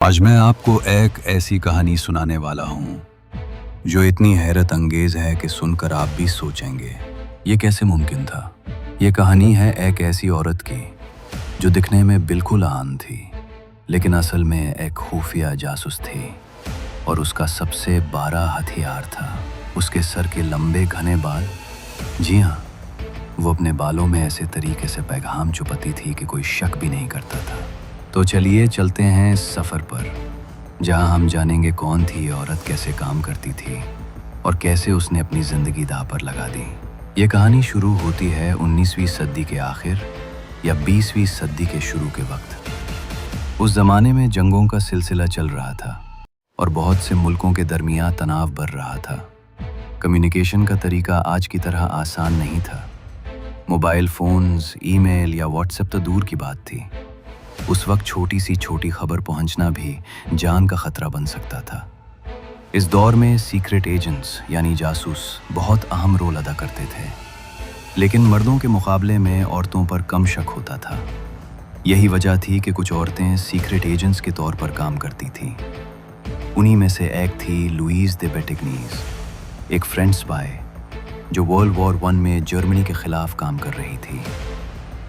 आज मैं आपको एक ऐसी कहानी सुनाने वाला हूँ जो इतनी हैरत अंगेज है कि सुनकर आप भी सोचेंगे ये कैसे मुमकिन था। ये कहानी है एक ऐसी औरत की जो दिखने में बिल्कुल आम थी, लेकिन असल में एक खुफिया जासूस थी और उसका सबसे बड़ा हथियार था उसके सर के लंबे घने बाल। जी हाँ, वो अपने बालों में ऐसे तरीके से पैगाम छुपाती थी कि कोई शक भी नहीं करता था। तो चलिए चलते हैं इस सफ़र पर, जहां हम जानेंगे कौन थी ये औरत, कैसे काम करती थी और कैसे उसने अपनी ज़िंदगी दांव पर लगा दी। ये कहानी शुरू होती है 19वीं सदी के आखिर या 20वीं सदी के शुरू के वक्त। उस ज़माने में जंगों का सिलसिला चल रहा था और बहुत से मुल्कों के दरमियान तनाव बढ़ रहा था। कम्युनिकेशन का तरीका आज की तरह आसान नहीं था। मोबाइल फ़ोन्स, ईमेल या व्हाट्सएप तो दूर की बात थी। उस वक्त छोटी खबर पहुंचना भी जान का खतरा बन सकता था। इस दौर में सीक्रेट एजेंट्स यानी जासूस बहुत अहम रोल अदा करते थे, लेकिन मर्दों के मुकाबले में औरतों पर कम शक होता था। यही वजह थी कि कुछ औरतें सीक्रेट एजेंट्स के तौर पर काम करती थीं। उन्हीं में से एक थी लुईज़ दे बेटिग्नीज, एक फ्रेंच स्पाई जो वर्ल्ड वॉर 1 में जर्मनी के खिलाफ काम कर रही थी।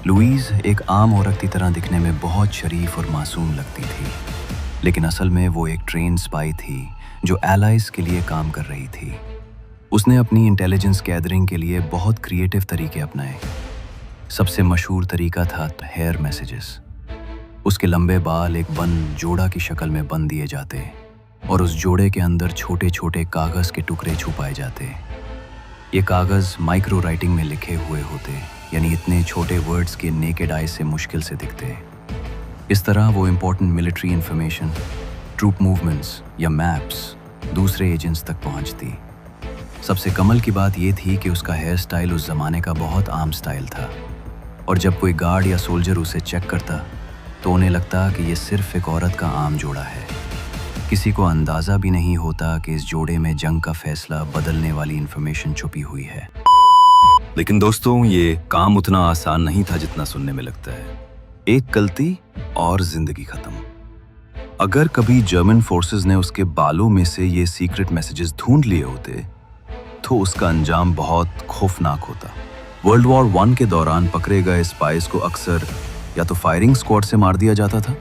लुईज़ एक आम औरत की तरह दिखने में बहुत शरीफ और मासूम लगती थी, लेकिन असल में वो एक ट्रेन स्पाई थी जो एलाइज के लिए काम कर रही थी। उसने अपनी इंटेलिजेंस गैदरिंग के लिए बहुत क्रिएटिव तरीके अपनाए। सबसे मशहूर तरीका था हेयर मैसेजेस। उसके लंबे बाल एक बंद जोड़ा की शक्ल में बंद दिए जाते और उस जोड़े के अंदर छोटे छोटे कागज़ के टुकड़े छुपाए जाते। ये कागज़ माइक्रो राइटिंग में लिखे हुए होते, यानी इतने छोटे वर्ड्स के नेकेड आई से मुश्किल से दिखते। इस तरह वो important military information, troop movements या मैप्स दूसरे एजेंट्स तक पहुंचती। सबसे कमाल की बात ये थी कि उसका हेयर स्टाइल उस ज़माने का बहुत आम स्टाइल था, और जब कोई गार्ड या सोल्जर उसे चेक करता तो उन्हें लगता कि ये सिर्फ एक औरत का आम जोड़ा है। किसी को अंदाज़ा भी नहीं होता कि इस जोड़े में जंग का फैसला बदलने वाली इंफॉर्मेशन छुपी हुई है। लेकिन दोस्तों, ये काम उतना आसान नहीं था जितना सुनने में लगता है। एक गलती और जिंदगी खत्म। अगर कभी जर्मन फोर्सेस ने उसके बालों में से ये सीक्रेट मैसेजेस ढूंढ लिए होते तो उसका अंजाम बहुत खौफनाक होता। वर्ल्ड वॉर 1 के दौरान पकड़े गए स्पाइस को अक्सर या तो फायरिंग स्क्वाड से मार दिया जाता था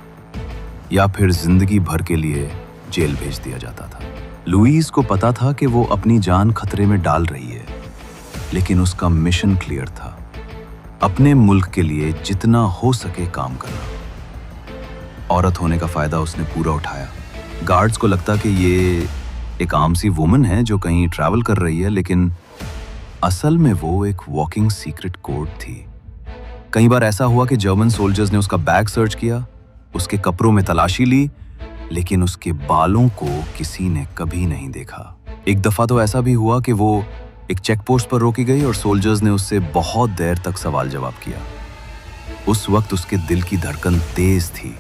या फिर जिंदगी भर के लिए जेल भेज दिया जाता था। लुईज़ को पता था कि वो अपनी जान खतरे में डाल रही है, लेकिन उसका मिशन क्लियर था, अपने मुल्क के लिए जितना हो सके काम करना। औरत होने का फायदा उसने पूरा उठाया। गार्ड्स को लगता कि ये एक आम सी वुमन है जो कहीं ट्रैवल कर रही है, लेकिन असल में वो एक वॉकिंग सीक्रेट कोड थी। कई बार ऐसा हुआ कि जर्मन सोल्जर्स ने उसका बैग सर्च किया, उसके कपड़ों में तलाशी ली, लेकिन उसके बालों को किसी ने कभी नहीं देखा। एक दफा तो ऐसा भी हुआ कि वो एक चेक पोस्ट पर रोकी गई और सोल्जर्स ने उससे बहुत देर तक सवाल जवाब किया। उस वक्त उसके दिल की धड़कन तेज थी,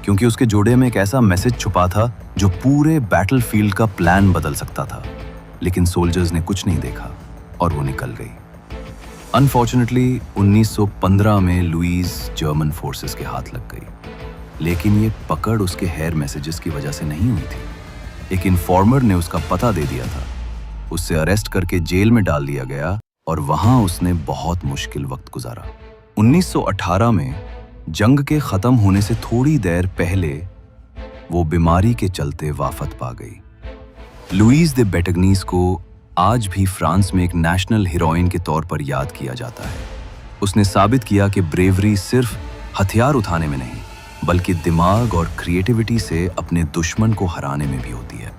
क्योंकि उसके जोड़े में एक ऐसा मैसेज छुपा था जो पूरे बैटलफील्ड का प्लान बदल सकता था। लेकिन सोल्जर्स ने कुछ नहीं देखा और वो निकल गई। अनफॉर्चुनेटली 1915 में लुईज़ जर्मन फोर्सेस के हाथ लग गई, लेकिन ये पकड़ उसके हेयर मैसेजेस की वजह से नहीं हुई थी। एक इन्फॉर्मर ने उसका पता दे दिया था, उससे अरेस्ट करके जेल में डाल दिया गया और वहां उसने बहुत मुश्किल वक्त गुजारा। 1918 में जंग के खत्म होने से थोड़ी देर पहले वो बीमारी के चलते वाफत पा गई। लुईज़ दे बेटिग्नीज को आज भी फ्रांस में एक नेशनल हीरोइन के तौर पर याद किया जाता है। उसने साबित किया कि ब्रेवरी सिर्फ हथियार उठाने में नहीं, बल्कि दिमाग और क्रिएटिविटी से अपने दुश्मन को हराने में भी होती है।